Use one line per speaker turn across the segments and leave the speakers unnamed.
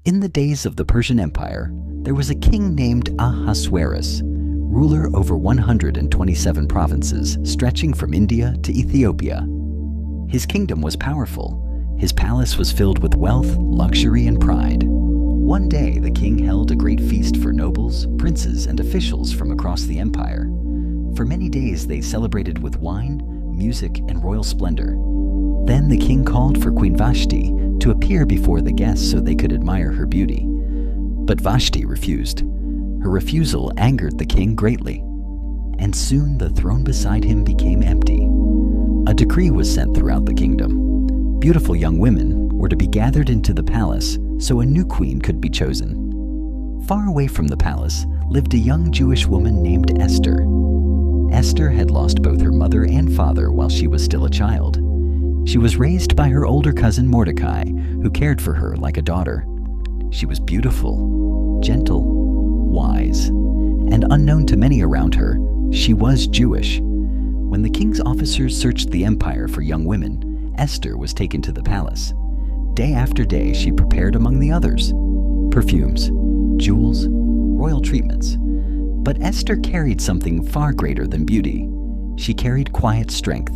In the days of the Persian Empire, there was a king named Ahasuerus, ruler over 127 provinces stretching from India to Ethiopia. His kingdom was powerful. His palace was filled with wealth, luxury, and pride. One day, the king held a great feast for nobles, princes, and officials from across the empire. For many days, they celebrated with wine, music, and royal splendor. Then the king called for Queen Vashti to appear before the guests so they could admire her beauty. But Vashti refused. Her refusal angered the king greatly, and soon the throne beside him became empty. A decree was sent throughout the kingdom. Beautiful young women were to be gathered into the palace so a new queen could be chosen. Far away from the palace lived a young Jewish woman named Esther. Esther had lost both her mother and father while she was still a child. She was raised by her older cousin Mordecai, who cared for her like a daughter. She was beautiful, gentle, wise, and unknown to many around her, she was Jewish. When the king's officers searched the empire for young women, Esther was taken to the palace. Day after day, she prepared among the others perfumes, jewels, royal treatments. But Esther carried something far greater than beauty. She carried quiet strength.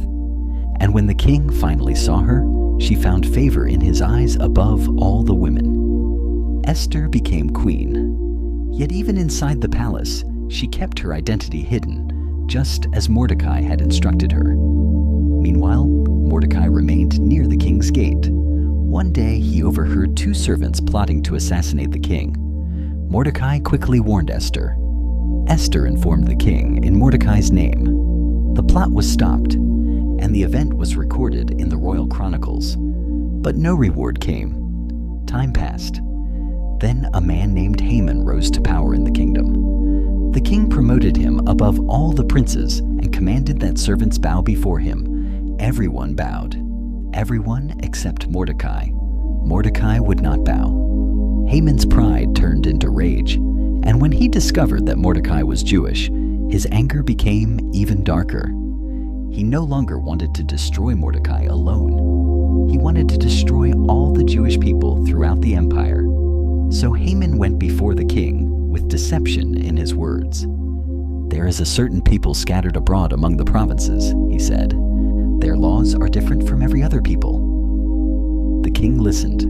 And when the king finally saw her, she found favor in his eyes above all the women. Esther became queen. Yet even inside the palace, she kept her identity hidden, just as Mordecai had instructed her. Meanwhile, Mordecai remained near the king's gate. One day, he overheard two servants plotting to assassinate the king. Mordecai quickly warned Esther. Esther informed the king in Mordecai's name. The plot was stopped, and the event was recorded in the royal chronicles. But no reward came. Time passed. Then a man named Haman rose to power in the kingdom. The king promoted him above all the princes and commanded that servants bow before him. Everyone bowed. Everyone except Mordecai. Mordecai would not bow. Haman's pride turned into rage, and when he discovered that Mordecai was Jewish, his anger became even darker. He no longer wanted to destroy Mordecai alone. He wanted to destroy all the Jewish people throughout the empire. So Haman went before the king with deception in his words. "There is a certain people scattered abroad among the provinces," he said. "Their laws are different from every other people." The king listened.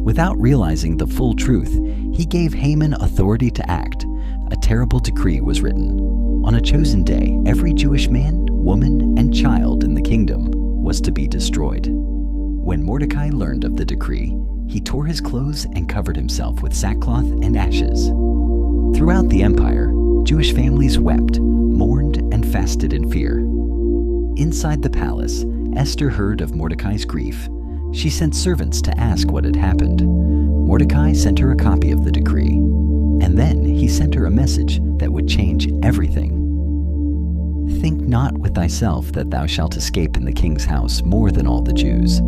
Without realizing the full truth, he gave Haman authority to act. A terrible decree was written. On a chosen day, every Jewish man, woman, and child in the kingdom was to be destroyed. When Mordecai learned of the decree, he tore his clothes and covered himself with sackcloth and ashes. Throughout the empire, Jewish families wept, mourned, and fasted in fear. Inside the palace, Esther heard of Mordecai's grief. She sent servants to ask what had happened. Mordecai sent her a copy of the decree, and then he sent her a message that would change everything. "Think not with thyself that thou shalt escape in the king's house more than all the Jews.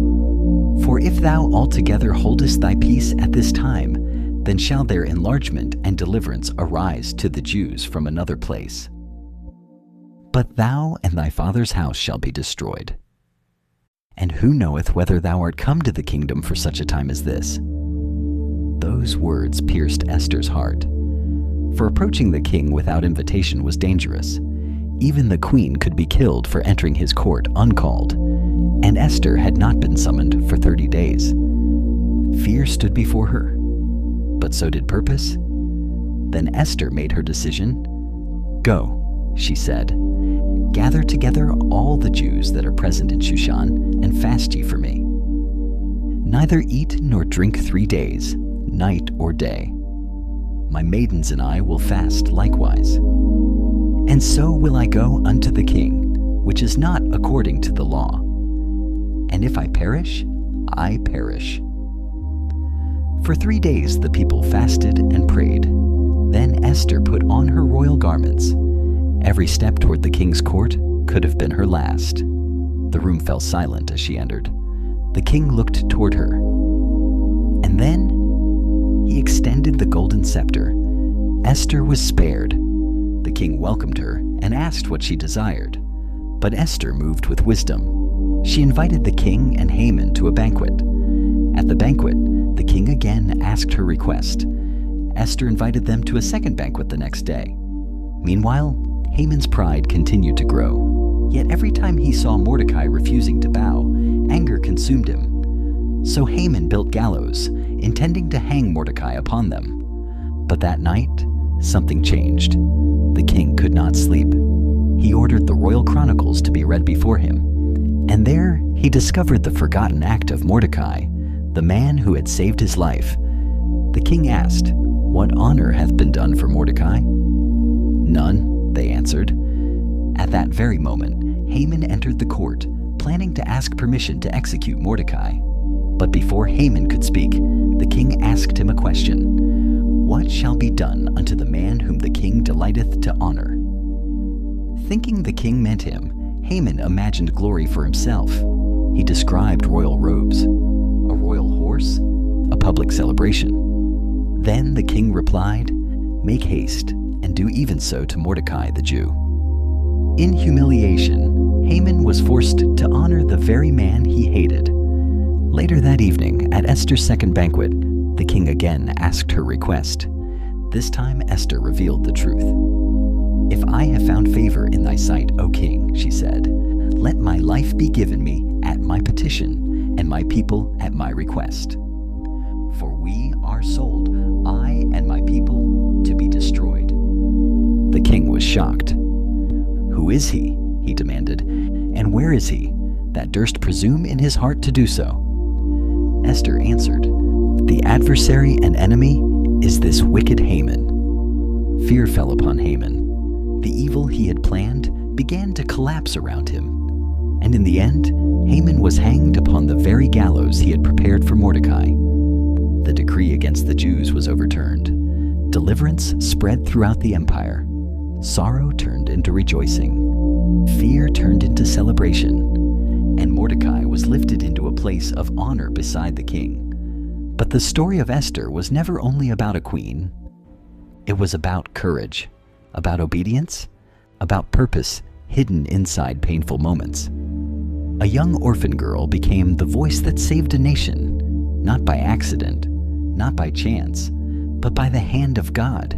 For if thou altogether holdest thy peace at this time, then shall their enlargement and deliverance arise to the Jews from another place. But thou and thy father's house shall be destroyed. And who knoweth whether thou art come to the kingdom for such a time as this?" Those words pierced Esther's heart. For approaching the king without invitation was dangerous. Even the queen could be killed for entering his court uncalled, and Esther had not been summoned for 30 days. Fear stood before her, but so did purpose. Then Esther made her decision. "Go," she said, "gather together all the Jews that are present in Shushan, and fast ye for me. Neither eat nor drink 3 days, night or day. My maidens and I will fast likewise. And so will I go unto the king, which is not according to the law. And if I perish, I perish." For 3 days the people fasted and prayed. Then Esther put on her royal garments. Every step toward the king's court could have been her last. The room fell silent as she entered. The king looked toward her. And then he extended the golden scepter. Esther was spared. The king welcomed her and asked what she desired. But Esther moved with wisdom. She invited the king and Haman to a banquet. At the banquet, The king again asked her request. Esther invited them to a second banquet the next day. Meanwhile, Haman's pride continued to grow. Yet every time he saw Mordecai refusing to bow, anger consumed him. So Haman built gallows, intending to hang Mordecai upon them. But that night, something changed. The king could not sleep. He ordered the royal chronicles to be read before him. And there he discovered the forgotten act of Mordecai, the man who had saved his life. The king asked, "What honor hath been done for Mordecai?" "None," they answered. At that very moment, Haman entered the court, planning to ask permission to execute Mordecai. But before Haman could speak, the king asked him a question. "What shall be done unto the man whom the king delighteth to honor?" Thinking the king meant him, Haman imagined glory for himself. He described royal robes, a royal horse, a public celebration. Then the king replied, "Make haste, and do even so to Mordecai the Jew." In humiliation, Haman was forced to honor the very man he hated. Later that evening, at Esther's second banquet, the king again asked her request. This time Esther revealed the truth. "If I have found favor in thy sight, O king," she said, "let my life be given me at my petition, and my people at my request. For we are sold, I and my people, to be destroyed." The king was shocked. "Who is he?" he demanded, "and where is he, that durst presume in his heart to do so?" Esther answered, "The adversary and enemy is this wicked Haman." Fear fell upon Haman. The evil he had planned began to collapse around him. And in the end, Haman was hanged upon the very gallows he had prepared for Mordecai. The decree against the Jews was overturned. Deliverance spread throughout the empire. Sorrow turned into rejoicing. Fear turned into celebration. And Mordecai was lifted into a place of honor beside the king. But the story of Esther was never only about a queen. It was about courage, about obedience, about purpose hidden inside painful moments. A young orphan girl became the voice that saved a nation, not by accident, not by chance, but by the hand of God.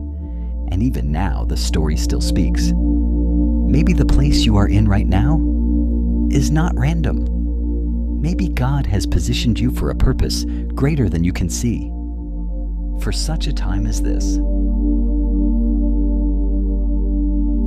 And even now, the story still speaks. Maybe the place you are in right now is not random. Maybe God has positioned you for a purpose greater than you can see. For such a time as this.